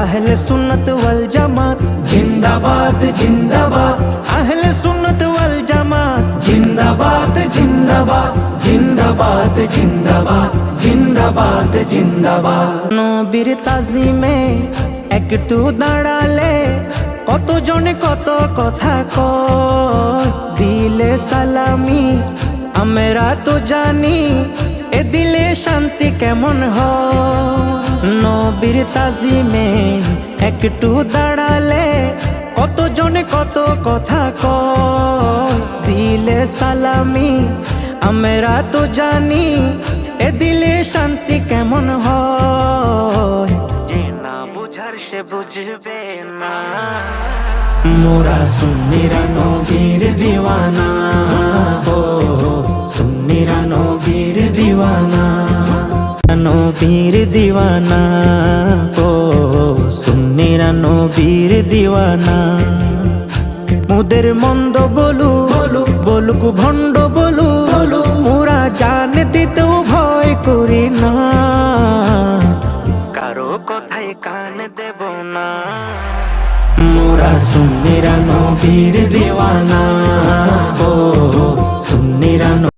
আহলে সুন্নাত ওয়াল জামাত জিন্দাবাদ জিন্দাবাদ, আহলে সুন্নাত ওয়াল জামাত জিন্দাবাদ জিন্দাবাদ, জিন্দাবাদ জিন্দাবাদ, জিন্দাবাদ জিন্দাবাদ। নবীর তাজিমে একটু দাঁড়ালে কতজনে কত কথা কয়, দিলে সালামি আমরা তো জানি, এ দিলে শান্তি কেমন হয়। নবীর তাজিমে একটু দাঁড়ালে কতজনে কত কথা কয়, দিলে সালামি আমরা তো জানি, এ দিলে শান্তি কেমন হয়। যে না বুঝার সে বুঝবে না, মোরা সুন্নিরা নবীর দিওয়ানা, ও সুন্নিরা নবীর দিওয়ানা, নবীর দিওয়ানা, ও সুন্নিরা নবীর দিওয়ানা। মুদের মন্দ বলু বলুক ভণ্ড বলু, মোরা জান দিতেও ভয় করি না, কারো কথায় কান দেব না। মোরা সুন্নিরা নবীর দিওয়ানা, ও সুন্নিরা